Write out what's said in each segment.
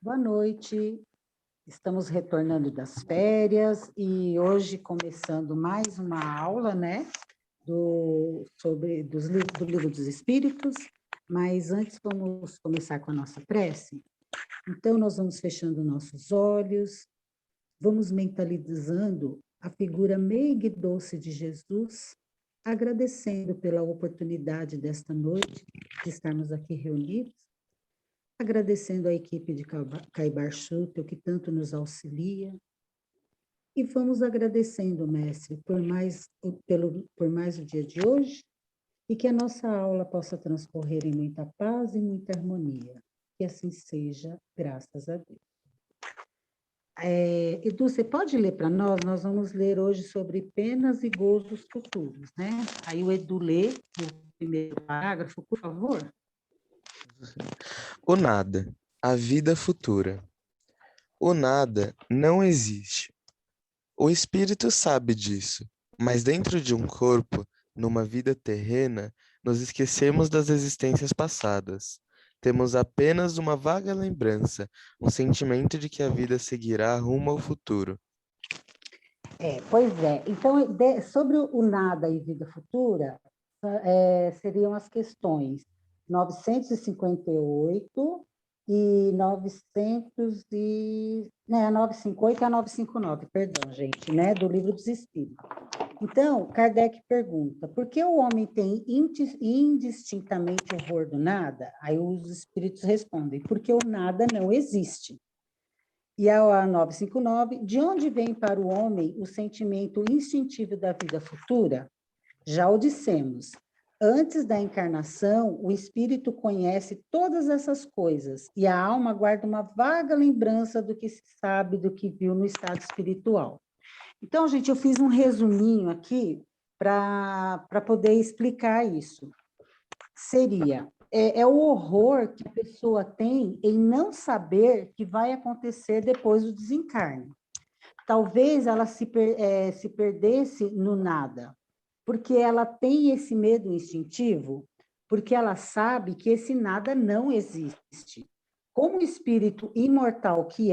Boa noite, estamos retornando das férias e hoje começando mais uma aula, né, do livro dos Espíritos, mas antes vamos começar com a nossa prece. Então, nós vamos fechando nossos olhos, vamos mentalizando a figura meiga e doce de Jesus, agradecendo pela oportunidade desta noite de estarmos aqui reunidos, agradecendo a equipe de Caibar Schutel, que tanto nos auxilia, e vamos agradecendo, mestre, por mais o dia de hoje, e que a nossa aula possa transcorrer em muita paz e muita harmonia. Que assim seja, graças a Deus. Edu, você pode ler para nós? Nós vamos ler hoje sobre penas e gozos futuros, né? Aí o Edu lê o primeiro parágrafo, por favor. O nada, a vida futura. O nada não existe. O espírito sabe disso, mas dentro de um corpo, numa vida terrena, nos esquecemos das existências passadas. Temos apenas uma vaga lembrança, um sentimento de que a vida seguirá rumo ao futuro. Pois é. Então, sobre o nada e vida futura, seriam as questões 958 e 900 e... Né, a 958 e a 959, perdão, gente, né, do Livro dos Espíritos. Então, Kardec pergunta, por que o homem tem indistintamente horror do nada? Aí os espíritos respondem, porque o nada não existe. E a 959, de onde vem para o homem o sentimento instintivo da vida futura? Já o dissemos, antes da encarnação, o espírito conhece todas essas coisas e a alma guarda uma vaga lembrança do que se sabe, do que viu no estado espiritual. Então, gente, eu fiz um resuminho aqui para poder explicar isso. Seria o horror que a pessoa tem em não saber que vai acontecer depois do desencarne. Talvez ela se perdesse no nada, porque ela tem esse medo instintivo, porque ela sabe que esse nada não existe. Como espírito imortal que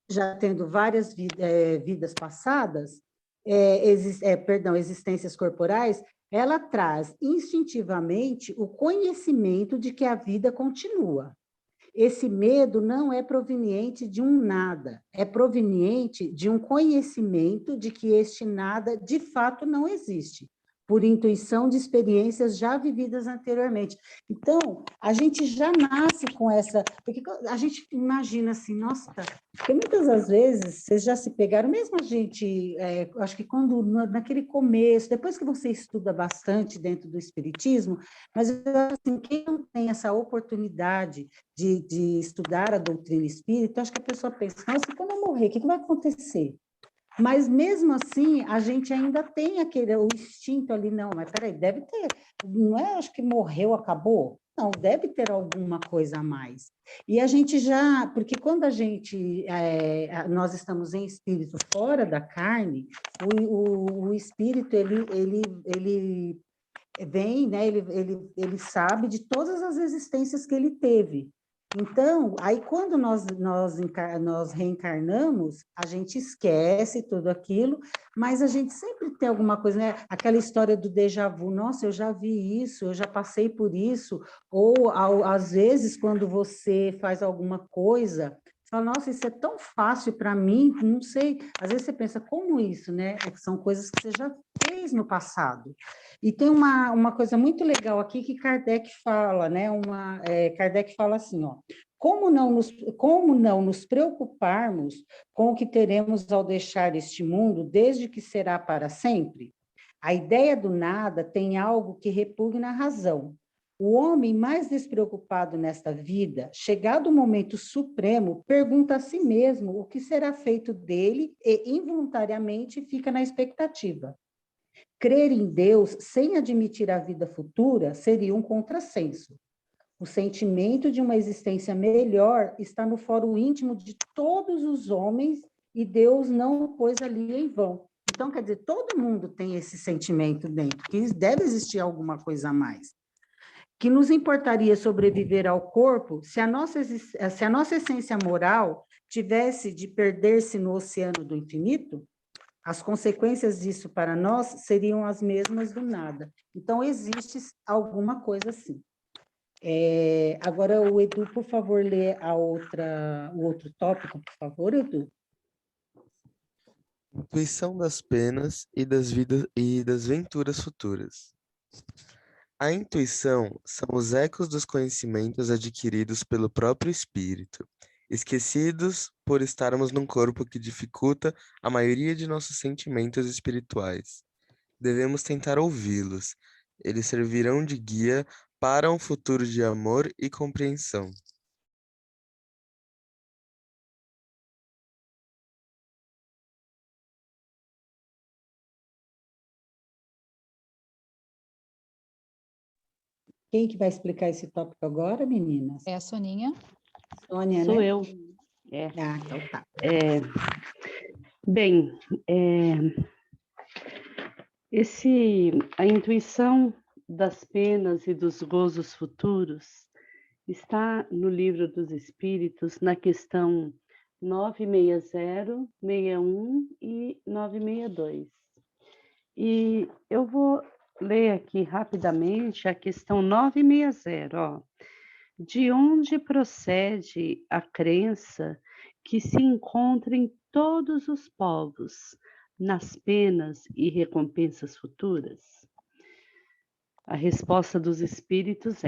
já tendo várias vidas passadas, existências corporais, ela traz instintivamente o conhecimento de que a vida continua. Esse medo não é proveniente de um nada, é proveniente de um conhecimento de que este nada de fato não existe, por intuição de experiências já vividas anteriormente. Então, a gente já nasce com essa... Porque a gente imagina assim, nossa, porque muitas das vezes vocês já se pegaram, mesmo a gente, acho que quando, naquele começo, depois que você estuda bastante dentro do espiritismo, mas assim, quem não tem essa oportunidade de estudar a doutrina espírita, acho que a pessoa pensa, nossa, quando eu morrer, o que vai acontecer? Mas, mesmo assim, a gente ainda tem o instinto ali, não, mas peraí, deve ter, não é, acho que morreu, acabou? Não, deve ter alguma coisa a mais. E a gente já, porque quando nós estamos em espírito fora da carne, o espírito, ele vem, né, ele sabe de todas as existências que ele teve. Então, aí quando nós reencarnamos, a gente esquece tudo aquilo, mas a gente sempre tem alguma coisa, né? Aquela história do déjà vu, nossa, eu já vi isso, eu já passei por isso, ou às vezes quando você faz alguma coisa, você fala, nossa, isso é tão fácil para mim, não sei, às vezes você pensa, como isso, né? São coisas que você já fez no passado. E tem uma coisa muito legal aqui que Kardec fala, né? Kardec fala assim, ó, como não nos preocuparmos com o que teremos ao deixar este mundo, desde que será para sempre? A ideia do nada tem algo que repugna a razão. O homem mais despreocupado nesta vida, chegado o momento supremo, pergunta a si mesmo o que será feito dele e, involuntariamente, fica na expectativa. Crer em Deus sem admitir a vida futura seria um contrassenso. O sentimento de uma existência melhor está no fórum íntimo de todos os homens e Deus não o pôs ali em vão. Então, quer dizer, todo mundo tem esse sentimento dentro, que deve existir alguma coisa a mais. que nos importaria sobreviver ao corpo se a nossa essência moral tivesse de perder-se no oceano do infinito? As consequências disso para nós seriam as mesmas do nada. Então, existe alguma coisa assim. Agora, o Edu, por favor, lê o outro tópico, por favor, Edu. Intuição das penas e das vidas e das venturas futuras. A intuição são os ecos dos conhecimentos adquiridos pelo próprio espírito, esquecidos por estarmos num corpo que dificulta a maioria de nossos sentimentos espirituais. Devemos tentar ouvi-los. Eles servirão de guia para um futuro de amor e compreensão. Quem que vai explicar esse tópico agora, meninas? É a Soninha. Sônia, Sou né? eu. É. Ah, então tá. Bem, a intuição das penas e dos gozos futuros está no Livro dos Espíritos, na questão 960, 61 e 962. E eu vou ler aqui rapidamente a questão 960, ó. De onde procede a crença que se encontra em todos os povos, nas penas e recompensas futuras? A resposta dos espíritos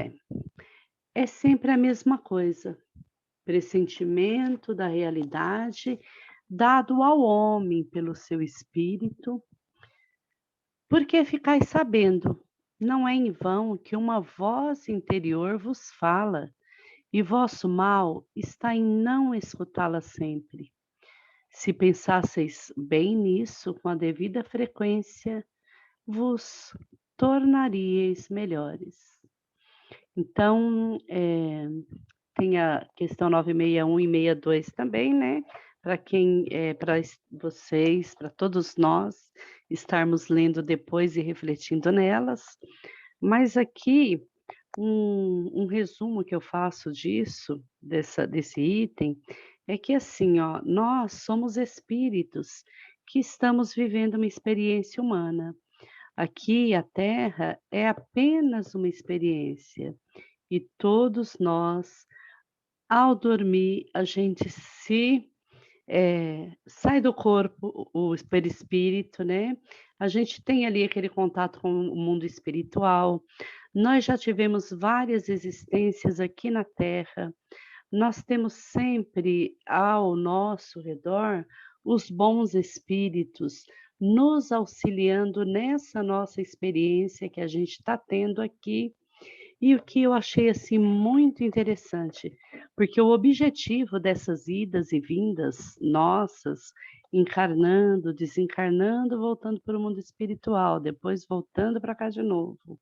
é sempre a mesma coisa, pressentimento da realidade dado ao homem pelo seu espírito. Porque ficais sabendo, não é em vão que uma voz interior vos fala, e vosso mal está em não escutá-la sempre. Se pensasseis bem nisso com a devida frequência, vos tornaríeis melhores. Então, tem a questão 961 e 62 também, né? Para vocês, para todos nós, estarmos lendo depois e refletindo nelas. Mas aqui, um resumo que eu faço desse item, é que assim, ó, nós somos espíritos que estamos vivendo uma experiência humana. Aqui, a Terra é apenas uma experiência. E todos nós, ao dormir, a gente sai do corpo, o perispírito, né? A gente tem ali aquele contato com o mundo espiritual. Nós já tivemos várias existências aqui na Terra. Nós temos sempre ao nosso redor os bons espíritos nos auxiliando nessa nossa experiência que a gente está tendo aqui. E o que eu achei assim muito interessante, porque o objetivo dessas idas e vindas nossas, encarnando, desencarnando, voltando para o mundo espiritual, depois voltando para cá de novo.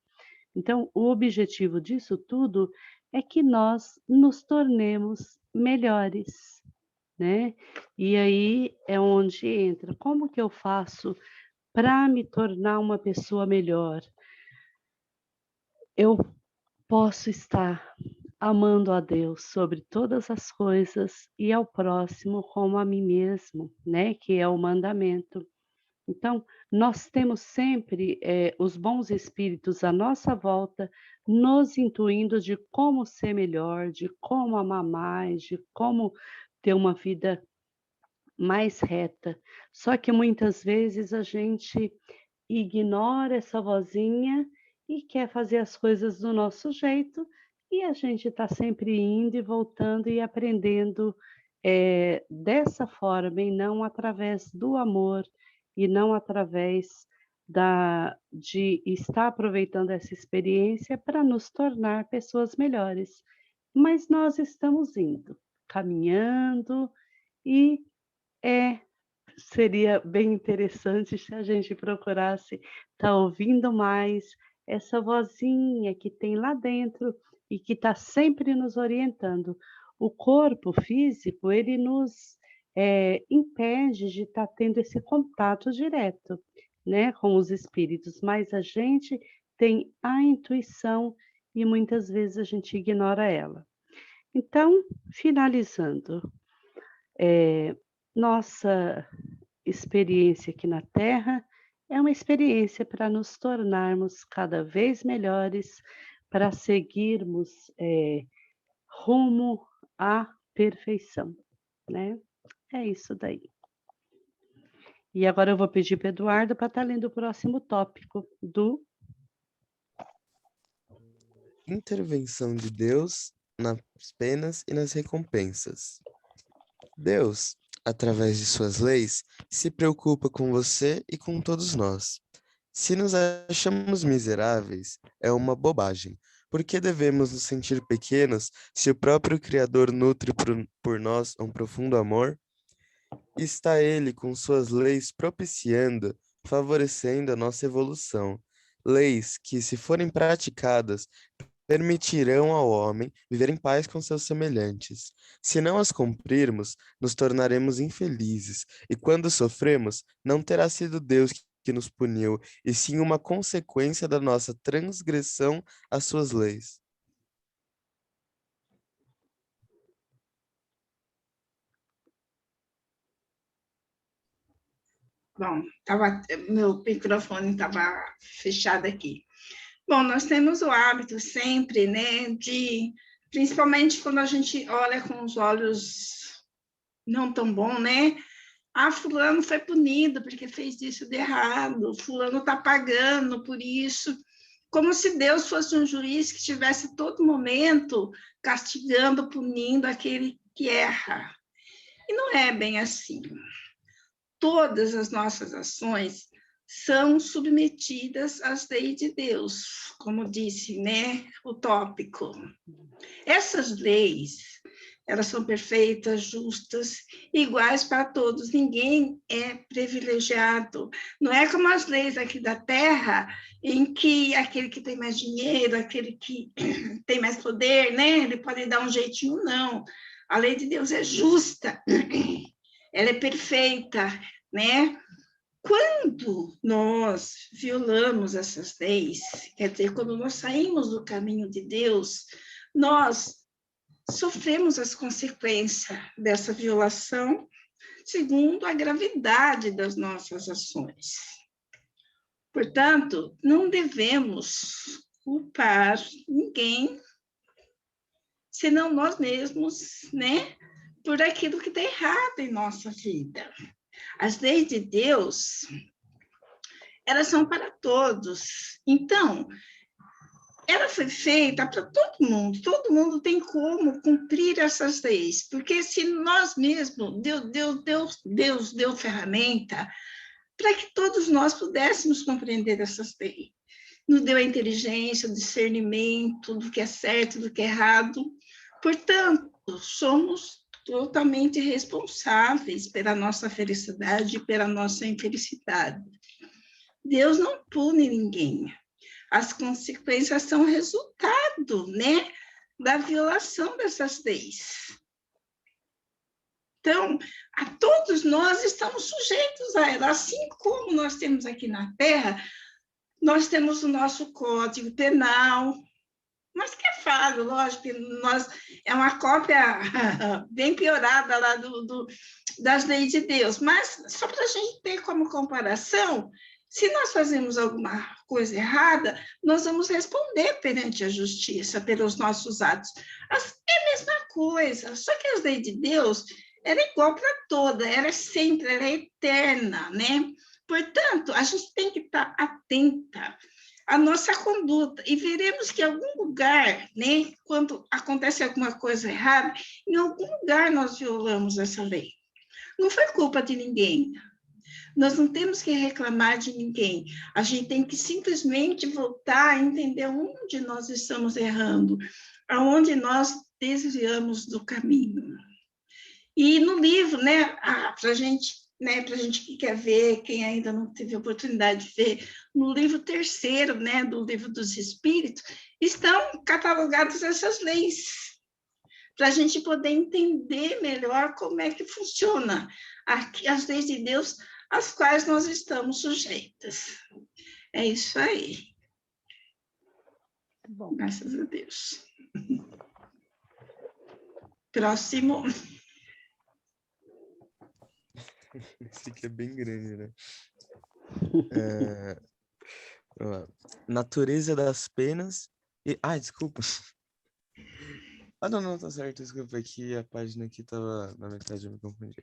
Então, o objetivo disso tudo é que nós nos tornemos melhores, né? E aí é onde entra, como que eu faço para me tornar uma pessoa melhor? Eu posso estar amando a Deus sobre todas as coisas e ao próximo como a mim mesmo, né? Que é o mandamento. Então, nós temos sempre os bons espíritos à nossa volta, nos intuindo de como ser melhor, de como amar mais, de como ter uma vida mais reta. Só que muitas vezes a gente ignora essa vozinha e quer fazer as coisas do nosso jeito, e a gente está sempre indo e voltando e aprendendo dessa forma, e não através do amor, e não através de estar aproveitando essa experiência para nos tornar pessoas melhores. Mas nós estamos indo, caminhando, e seria bem interessante se a gente procurasse estar ouvindo mais essa vozinha que tem lá dentro e que está sempre nos orientando. O corpo físico, ele nos impede de estar tendo esse contato direto, né, com os espíritos, mas a gente tem a intuição e muitas vezes a gente ignora ela. Então, finalizando, nossa experiência aqui na Terra é uma experiência para nos tornarmos cada vez melhores, para seguirmos, rumo à perfeição, né. É isso daí. E agora eu vou pedir para o Eduardo para estar lendo o próximo tópico do Intervenção de Deus nas penas e nas recompensas. Deus, através de suas leis, se preocupa com você e com todos nós. Se nos achamos miseráveis, é uma bobagem. Por que devemos nos sentir pequenos se o próprio Criador nutre por nós um profundo amor? Está Ele, com suas leis, propiciando, favorecendo a nossa evolução. Leis que, se forem praticadas, permitirão ao homem viver em paz com seus semelhantes. Se não as cumprirmos, nos tornaremos infelizes, e quando sofremos, não terá sido Deus que nos puniu, e sim uma consequência da nossa transgressão às suas leis. Bom, meu microfone estava fechado aqui. Bom, nós temos o hábito sempre, né, de, principalmente quando a gente olha com os olhos não tão bons, né? Ah, fulano foi punido porque fez isso de errado, fulano está pagando por isso, como se Deus fosse um juiz que estivesse a todo momento castigando, punindo aquele que erra. E não é bem assim. Todas as nossas ações são submetidas às leis de Deus, como disse, né, o tópico. Essas leis, elas são perfeitas, justas, iguais para todos. Ninguém é privilegiado. Não é como as leis aqui da Terra, em que aquele que tem mais dinheiro, aquele que tem mais poder, né, ele pode dar um jeitinho, não. A lei de Deus é justa, ela é perfeita, né? Quando nós violamos essas leis, quer dizer, quando nós saímos do caminho de Deus, nós sofremos as consequências dessa violação, segundo a gravidade das nossas ações. Portanto, não devemos culpar ninguém, senão nós mesmos, né, por aquilo que está errado em nossa vida. As leis de Deus, elas são para todos. Então, ela foi feita para todo mundo tem como cumprir essas leis, porque se nós mesmos, Deus deu ferramenta para que todos nós pudéssemos compreender essas leis. Nos deu a inteligência, o discernimento do que é certo, do que é errado. Portanto, somos totalmente responsáveis pela nossa felicidade e pela nossa infelicidade. Deus não pune ninguém. As consequências são resultado, né, da violação dessas leis. Então, a todos nós estamos sujeitos a ela, assim como nós temos aqui na Terra, nós temos o nosso Código Penal, mas que é falho, lógico, que é uma cópia bem piorada lá das leis de Deus, mas só para a gente ter como comparação, se nós fazemos alguma coisa errada, nós vamos responder perante a justiça pelos nossos atos. É a mesma coisa, só que as leis de Deus, ela é igual para toda, ela é sempre, ela é eterna, né? Portanto, a gente tem que estar atenta à nossa conduta e veremos que em algum lugar, né, quando acontece alguma coisa errada, em algum lugar nós violamos essa lei. Não foi culpa de ninguém. Nós não temos que reclamar de ninguém. A gente tem que simplesmente voltar a entender onde nós estamos errando, aonde nós desviamos do caminho. E no livro, né, para a gente, né, para a gente que quer ver, quem ainda não teve oportunidade de ver, no livro terceiro, né, do Livro dos Espíritos, estão catalogadas essas leis, para a gente poder entender melhor como é que funciona aqui as leis de Deus, às quais nós estamos sujeitas. É isso aí. bom. Graças a Deus. Próximo. Esse aqui é bem grande, né? Vamos lá. Natureza das penas e... desculpa. Não, tá certo, desculpa, aqui a página aqui tava na metade, eu me confundi.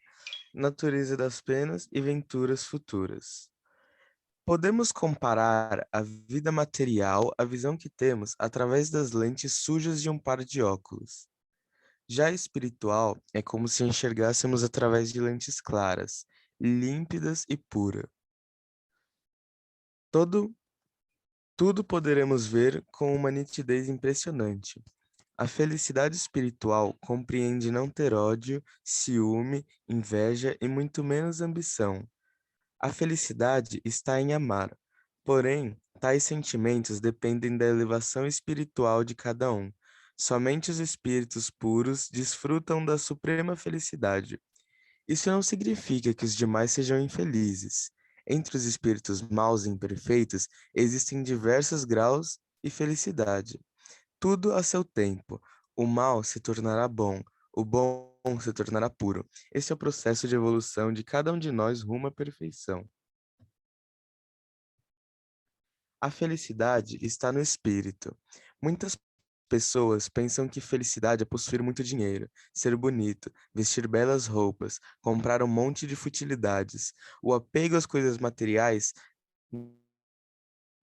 Natureza das penas e venturas futuras. Podemos comparar a vida material à visão que temos através das lentes sujas de um par de óculos. Já a espiritual é como se enxergássemos através de lentes claras, límpidas e puras. Tudo poderemos ver com uma nitidez impressionante. A felicidade espiritual compreende não ter ódio, ciúme, inveja e muito menos ambição. A felicidade está em amar, porém, tais sentimentos dependem da elevação espiritual de cada um. Somente os espíritos puros desfrutam da suprema felicidade. Isso não significa que os demais sejam infelizes. Entre os espíritos maus e imperfeitos existem diversos graus e felicidade. Tudo a seu tempo. O mal se tornará bom, o bom se tornará puro. Esse é o processo de evolução de cada um de nós rumo à perfeição. A felicidade está no espírito. Muitas pessoas pensam que felicidade é possuir muito dinheiro, ser bonito, vestir belas roupas, comprar um monte de futilidades. O apego às coisas materiais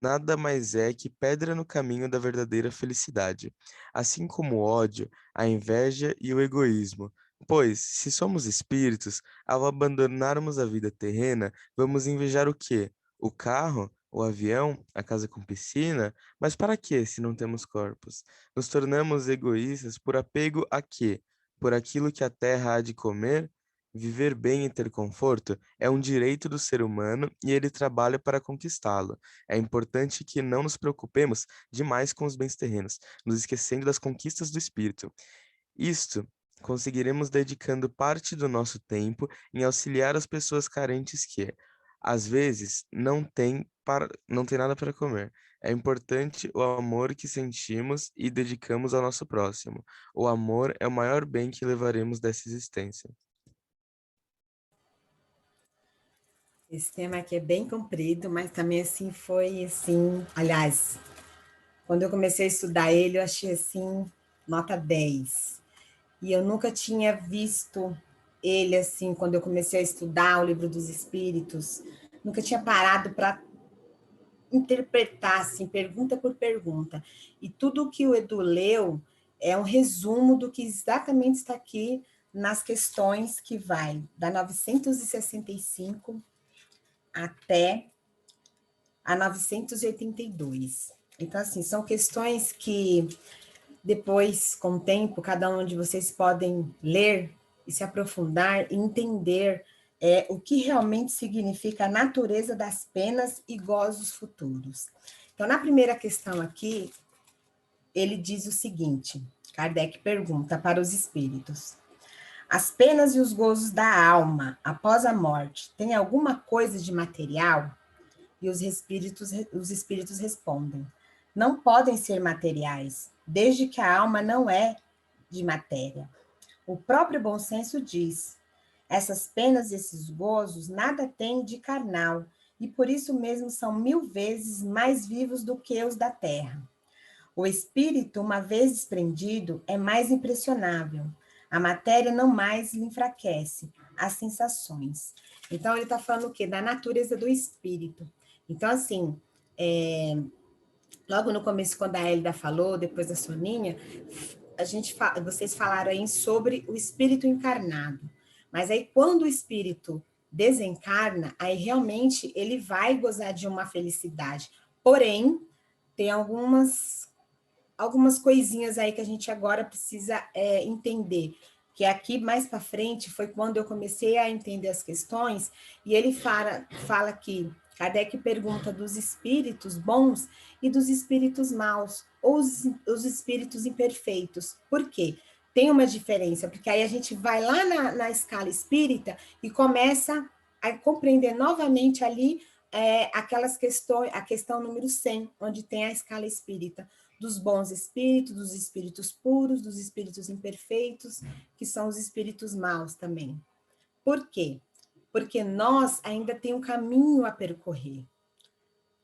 nada mais é que pedra no caminho da verdadeira felicidade, assim como o ódio, a inveja e o egoísmo. Pois, se somos espíritos, ao abandonarmos a vida terrena, vamos invejar o quê? O carro? O avião? A casa com piscina? Mas para quê, se não temos corpos? Nos tornamos egoístas por apego a quê? Por aquilo que a terra há de comer? Viver bem e ter conforto é um direito do ser humano e ele trabalha para conquistá-lo. É importante que não nos preocupemos demais com os bens terrenos, nos esquecendo das conquistas do espírito. Isto conseguiremos dedicando parte do nosso tempo em auxiliar as pessoas carentes que, às vezes, não têm nada para comer. É importante o amor que sentimos e dedicamos ao nosso próximo. O amor é o maior bem que levaremos dessa existência. Esse tema aqui é bem comprido, mas também assim foi assim, aliás, quando eu comecei a estudar ele, eu achei assim nota 10. E eu nunca tinha visto ele assim, quando eu comecei a estudar o Livro dos Espíritos, nunca tinha parado para interpretar assim, pergunta por pergunta. E tudo que o Edu leu é um resumo do que exatamente está aqui nas questões que vai da 965 até a 982. Então, assim, são questões que depois, com o tempo, cada um de vocês podem ler e se aprofundar e entender o que realmente significa a natureza das penas e gozos futuros. Então, na primeira questão aqui, ele diz o seguinte, Kardec pergunta para os espíritos: as penas e os gozos da alma após a morte têm alguma coisa de material? E os espíritos respondem: não podem ser materiais, desde que a alma não é de matéria. O próprio bom senso diz: essas penas e esses gozos nada têm de carnal, e por isso mesmo são 1000 vezes mais vivos do que os da terra. O espírito, uma vez desprendido, é mais impressionável. A matéria não mais lhe enfraquece as sensações. Então, ele está falando o quê? Da natureza do espírito. Então, assim, logo no começo, quando a Hélida falou, depois da Soninha, vocês falaram aí sobre o espírito encarnado. Mas aí, quando o espírito desencarna, aí realmente ele vai gozar de uma felicidade. Porém, tem algumas coisinhas aí que a gente agora precisa entender. Que aqui, mais para frente, foi quando eu comecei a entender as questões, e ele fala que Kardec pergunta dos espíritos bons e dos espíritos maus, ou os espíritos imperfeitos. Por quê? Tem uma diferença, porque aí a gente vai lá na escala espírita e começa a compreender novamente ali aquelas questões, a questão número 100, onde tem a escala espírita. dos bons espíritos, dos espíritos puros, dos espíritos imperfeitos, que são os espíritos maus também. Por quê? Porque nós ainda temos um caminho a percorrer.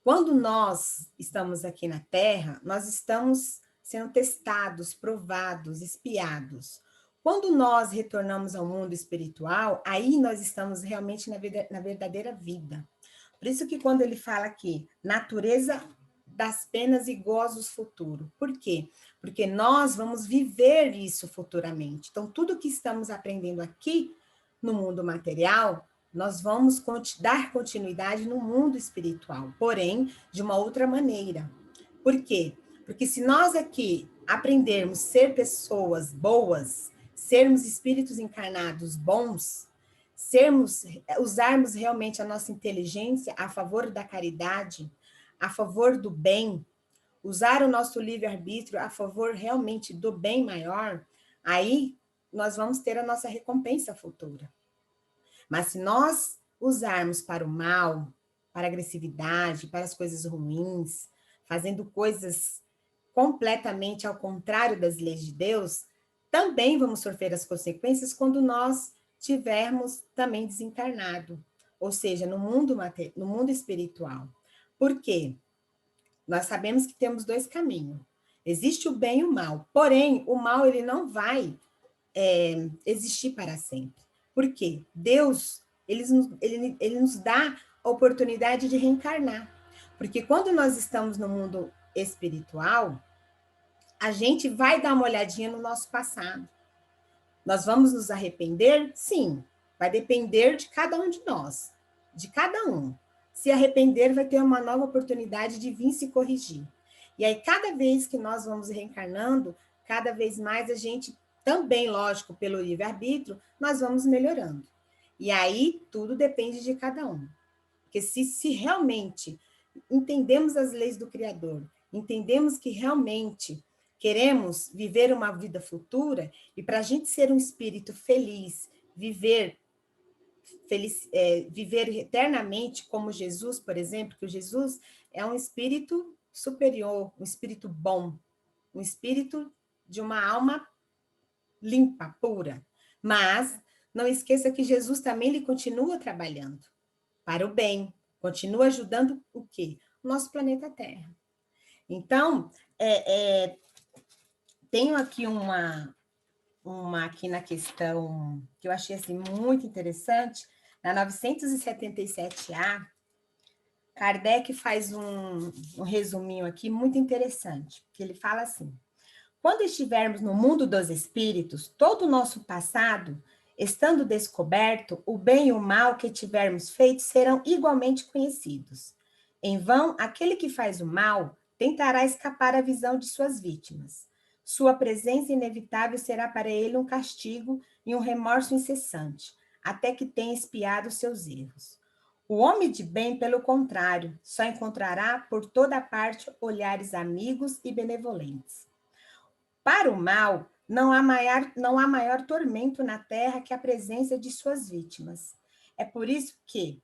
Quando nós estamos aqui na Terra, nós estamos sendo testados, provados, espiados. Quando nós retornamos ao mundo espiritual, aí nós estamos realmente na verdadeira vida. Por isso que quando ele fala aqui, natureza das penas e gozos futuro. Por quê? Porque nós vamos viver isso futuramente. Então, tudo que estamos aprendendo aqui no mundo material, nós vamos dar continuidade no mundo espiritual, porém, de uma outra maneira. Por quê? Porque se nós aqui aprendermos a ser pessoas boas, sermos espíritos encarnados bons, usarmos realmente a nossa inteligência a favor da caridade, a favor do bem, usar o nosso livre-arbítrio a favor realmente do bem maior, aí nós vamos ter a nossa recompensa futura. Mas se nós usarmos para o mal, para a agressividade, para as coisas ruins, fazendo coisas completamente ao contrário das leis de Deus, também vamos sofrer as consequências quando nós tivermos também desencarnado, ou seja, no mundo espiritual. Por quê? Nós sabemos que temos dois caminhos. Existe o bem e o mal. Porém, o mal ele não vai existir para sempre. Por quê? Deus ele nos dá a oportunidade de reencarnar. Porque quando nós estamos no mundo espiritual, a gente vai dar uma olhadinha no nosso passado. Nós vamos nos arrepender? Sim. Vai depender de cada um de nós. De cada um. Se arrepender, vai ter uma nova oportunidade de vir se corrigir. E aí, cada vez que nós vamos reencarnando, cada vez mais a gente, também, lógico, pelo livre-arbítrio, nós vamos melhorando. E aí, tudo depende de cada um. Porque se realmente entendemos as leis do Criador, entendemos que realmente queremos viver uma vida futura, e para a gente ser um espírito feliz, viver eternamente como Jesus, por exemplo, que o Jesus é um espírito superior, um espírito bom, um espírito de uma alma limpa, pura. Mas não esqueça que Jesus também ele continua trabalhando para o bem, continua ajudando o quê? O nosso planeta Terra. Então, tenho aqui uma aqui na questão que eu achei assim, muito interessante, na 977A, Kardec faz um resuminho aqui muito interessante, que ele fala assim: quando estivermos no mundo dos espíritos, todo o nosso passado, estando descoberto, o bem e o mal que tivermos feito serão igualmente conhecidos. Em vão, aquele que faz o mal tentará escapar à visão de suas vítimas. Sua presença inevitável será para ele um castigo e um remorso incessante, até que tenha expiado seus erros. O homem de bem, pelo contrário, só encontrará por toda parte olhares amigos e benevolentes. Para o mal, não há maior tormento na terra que a presença de suas vítimas. É por isso que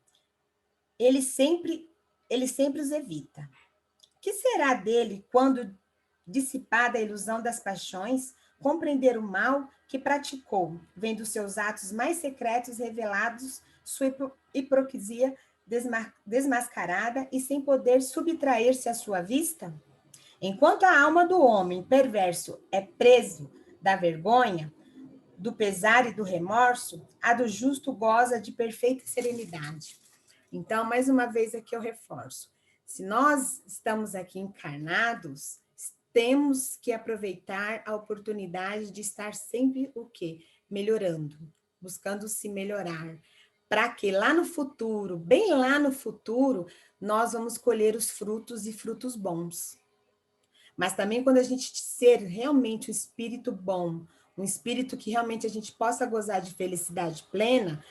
ele sempre os evita. O que será dele quando, dissipada a ilusão das paixões, compreender o mal que praticou, vendo seus atos mais secretos revelados, sua hipocrisia desmascarada e sem poder subtrair-se à sua vista? Enquanto a alma do homem perverso é preso da vergonha, do pesar e do remorso, a do justo goza de perfeita serenidade. Então, mais uma vez aqui eu reforço. Se nós estamos aqui encarnados, temos que aproveitar a oportunidade de estar sempre o quê? Melhorando, buscando se melhorar, para que lá no futuro, bem lá no futuro, nós vamos colher os frutos e frutos bons. Mas também quando a gente ser realmente um espírito bom, um espírito que realmente a gente possa gozar de felicidade plena,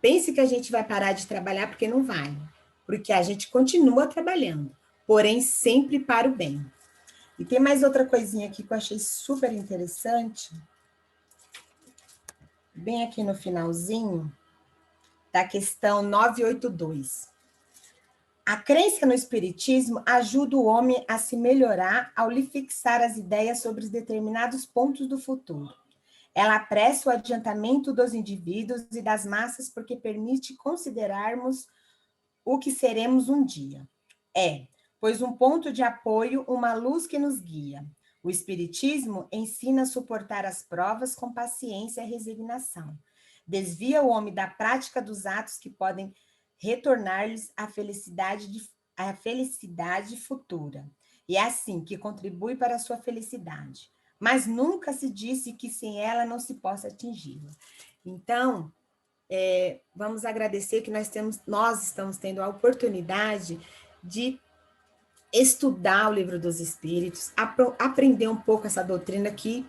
pense que a gente vai parar de trabalhar, porque não vai. Porque a gente continua trabalhando, porém sempre para o bem. E tem mais outra coisinha aqui que eu achei super interessante. Bem aqui no finalzinho, da questão 982. A crença no espiritismo ajuda o homem a se melhorar ao lhe fixar as ideias sobre os determinados pontos do futuro. Ela apressa o adiantamento dos indivíduos e das massas porque permite considerarmos o que seremos um dia. Pois um ponto de apoio, uma luz que nos guia. O espiritismo ensina a suportar as provas com paciência e resignação. Desvia o homem da prática dos atos que podem retornar-lhes a felicidade futura. E é assim que contribui para a sua felicidade. Mas nunca se disse que sem ela não se possa atingi-la. Então, vamos agradecer que nós estamos tendo a oportunidade de estudar o Livro dos Espíritos, aprender um pouco essa doutrina que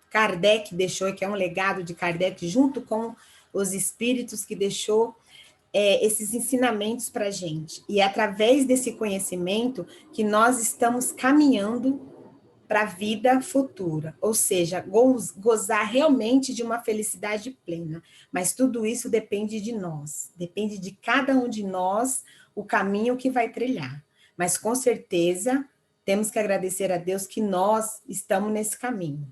Kardec deixou, que é um legado de Kardec, junto com os espíritos que deixou esses ensinamentos para a gente. E é através desse conhecimento que nós estamos caminhando para a vida futura, ou seja, gozar realmente de uma felicidade plena. Mas tudo isso depende de nós, depende de cada um de nós o caminho que vai trilhar. Mas com certeza temos que agradecer a Deus que nós estamos nesse caminho.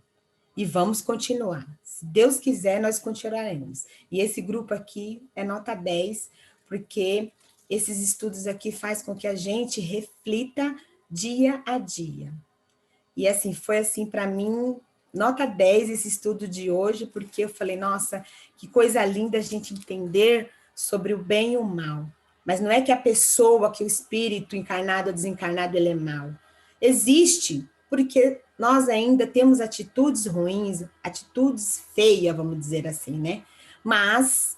E vamos continuar. Se Deus quiser, nós continuaremos. E esse grupo aqui é nota 10, porque esses estudos aqui fazem com que a gente reflita dia a dia. E assim, foi assim para mim, nota 10 esse estudo de hoje, porque eu falei, nossa, que coisa linda a gente entender sobre o bem e o mal. Mas não é que a pessoa, que o espírito encarnado ou desencarnado, ele é mau. Existe, porque nós ainda temos atitudes ruins, atitudes feias, vamos dizer assim, né? Mas,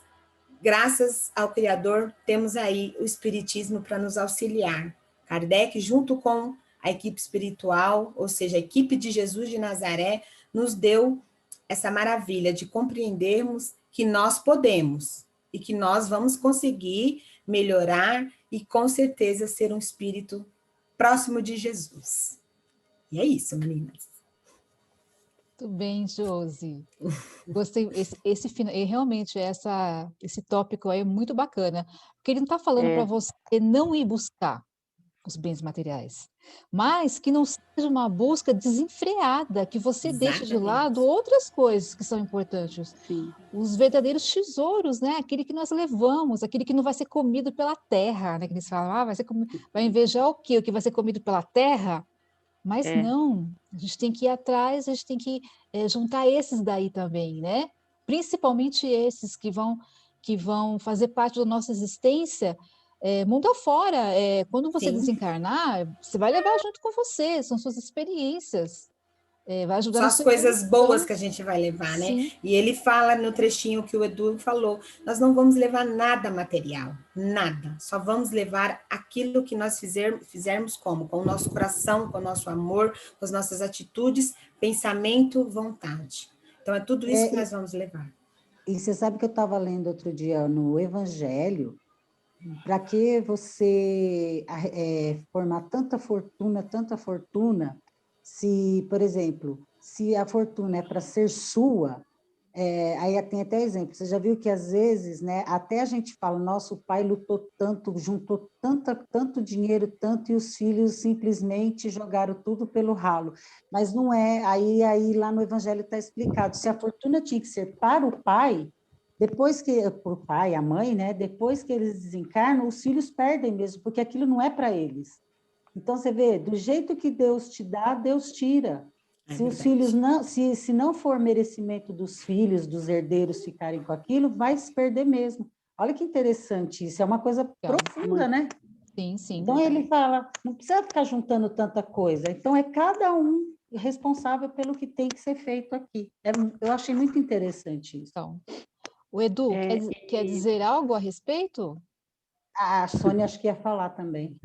graças ao Criador, temos aí o Espiritismo para nos auxiliar. Kardec, junto com a equipe espiritual, ou seja, a equipe de Jesus de Nazaré, nos deu essa maravilha de compreendermos que nós podemos e que nós vamos conseguir melhorar e, com certeza, ser um espírito próximo de Jesus. E é isso, meninas. Muito bem, Josi. Gostei. Realmente, esse tópico aí é muito bacana, porque ele não está falando para você não ir buscar os bens materiais, mas que não seja uma busca desenfreada, que você deixe de lado outras coisas que são importantes. Sim. Os verdadeiros tesouros, né? Aquele que nós levamos, aquele que não vai ser comido pela terra, né? Que eles falam, vai invejar o quê? O que vai ser comido pela terra? Mas não, a gente tem que ir atrás, a gente tem que juntar esses daí também, né? Principalmente esses que vão fazer parte da nossa existência mundo afora. Quando você desencarnar, você vai levar junto com você, são suas experiências. Vai ajudar. Só as coisas boas que a gente vai levar, Sim. né? E ele fala no trechinho que o Edu falou, nós não vamos levar nada material, nada. Só vamos levar aquilo que nós fizermos como? Com o nosso coração, com o nosso amor, com as nossas atitudes, pensamento, vontade. Então, é tudo isso que nós vamos levar. E você sabe que eu estava lendo outro dia no Evangelho, para que você formar tanta fortuna, se, por exemplo, se a fortuna é para ser sua, aí tem até exemplo, você já viu que às vezes, né, até a gente fala, nosso pai lutou tanto, juntou tanto dinheiro, tanto, e os filhos simplesmente jogaram tudo pelo ralo, mas não é, aí lá no Evangelho está explicado, se a fortuna tinha que ser para o pai, depois que, o pai, a mãe, né, depois que eles desencarnam, os filhos perdem mesmo, porque aquilo não é para eles. Então, você vê, do jeito que Deus te dá, Deus tira. Se os filhos não, se não for merecimento dos filhos, dos herdeiros ficarem com aquilo, vai se perder mesmo. Olha que interessante isso, é uma coisa profunda, né? Sim, sim. Então, ele fala, não precisa ficar juntando tanta coisa. Então, é cada um responsável pelo que tem que ser feito aqui. Eu achei muito interessante isso. Então, o Edu, quer dizer algo a respeito? A Sônia acho que ia falar também.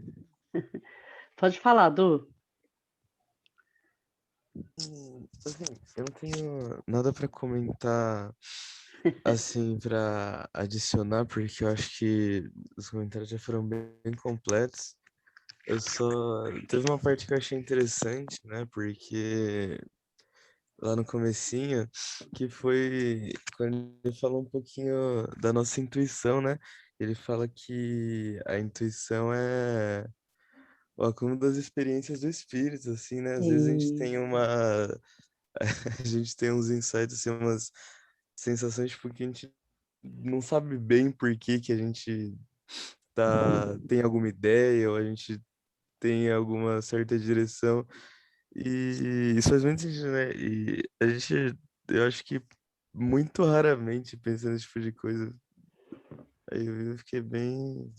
Pode falar, Du. Assim, eu não tenho nada para comentar, assim, para adicionar, porque eu acho que os comentários já foram bem completos. Teve uma parte que eu achei interessante, né, porque lá no comecinho, que foi quando ele falou um pouquinho da nossa intuição, né? Ele fala que a intuição é o acúmulo das experiências do espírito, assim, né? Às vezes a gente E tem a gente tem uns insights, assim, umas sensações, tipo, que a gente não sabe bem por que que a gente tem alguma ideia, ou a gente tem alguma certa direção, e isso faz muito sentido, né? E a gente, eu acho que muito raramente pensa nesse tipo de coisa. Aí eu fiquei bem,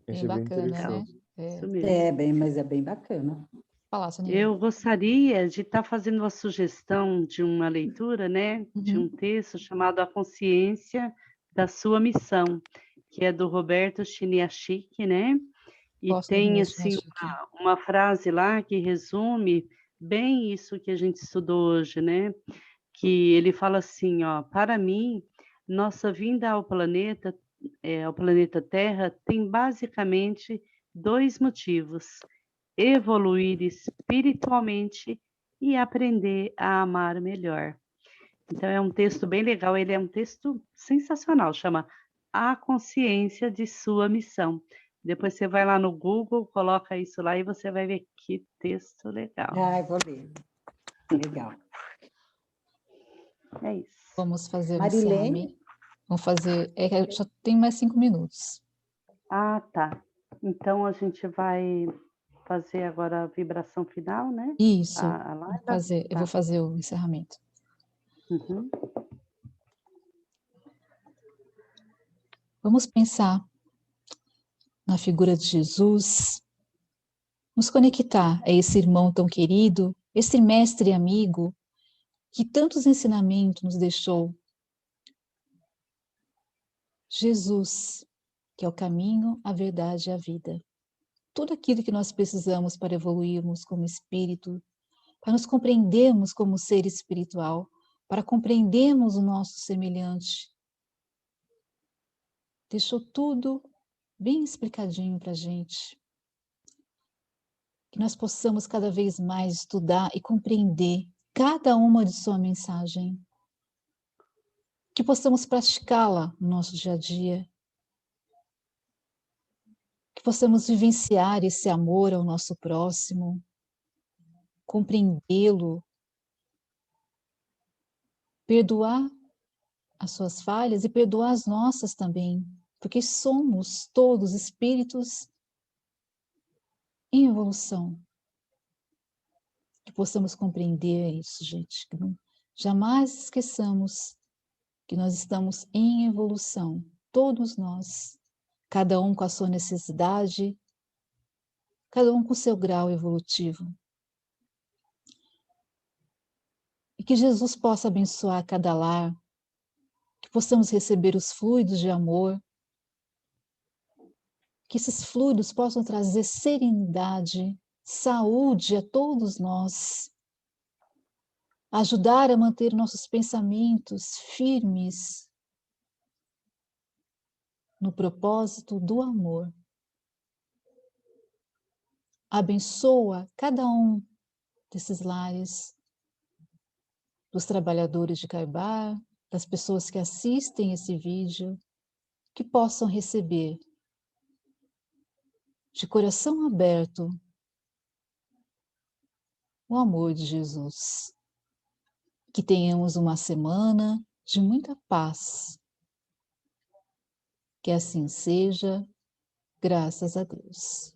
Bem achei bem bacana, né? interessante. Isso É. mesmo. mas é bem bacana. Fala, Soninha. Eu gostaria de estar fazendo uma sugestão de uma leitura, né, de um Uhum. texto chamado A Consciência da Sua Missão, que é do Roberto Chiniachik, né? E Gosto do tem Roberto assim Chique. uma frase lá que resume bem isso que a gente estudou hoje, né? Que ele fala assim, ó, para mim, nossa vinda ao planeta Terra, tem basicamente dois motivos: evoluir espiritualmente e aprender a amar melhor. Então é um texto bem legal, ele é um texto sensacional, chama A Consciência de Sua Missão. Depois você vai lá no Google, coloca isso lá e você vai ver que texto legal. Ai, vou ler. Legal. É isso. Vamos fazer o Marilene? encerramento. Vamos fazer. É que só tem mais 5 minutos. Ah, tá. Então a gente vai fazer agora a vibração final, né? Isso. A Vou live? fazer, eu vou Tá. fazer o encerramento. Uhum. Vamos pensar na figura de Jesus, nos conectar a esse irmão tão querido, esse mestre e amigo que tantos ensinamentos nos deixou. Jesus, que é o caminho, a verdade e a vida. Tudo aquilo que nós precisamos para evoluirmos como espírito, para nos compreendermos como ser espiritual, para compreendermos o nosso semelhante. Deixou tudo bem explicadinho para a gente. Que nós possamos cada vez mais estudar e compreender cada uma de sua mensagem. Que possamos praticá-la no nosso dia a dia. Que possamos vivenciar esse amor ao nosso próximo, compreendê-lo, perdoar as suas falhas e perdoar as nossas também, porque somos todos espíritos em evolução. Que possamos compreender isso, gente, que não, jamais esqueçamos que nós estamos em evolução, todos nós, cada um com a sua necessidade, cada um com o seu grau evolutivo. E que Jesus possa abençoar cada lar, que possamos receber os fluidos de amor, que esses fluidos possam trazer serenidade, saúde a todos nós, ajudar a manter nossos pensamentos firmes no propósito do amor. Abençoa cada um desses lares, dos trabalhadores de Caibar, das pessoas que assistem esse vídeo, que possam receber de coração aberto o amor de Jesus. Que tenhamos uma semana de muita paz. Que assim seja, graças a Deus.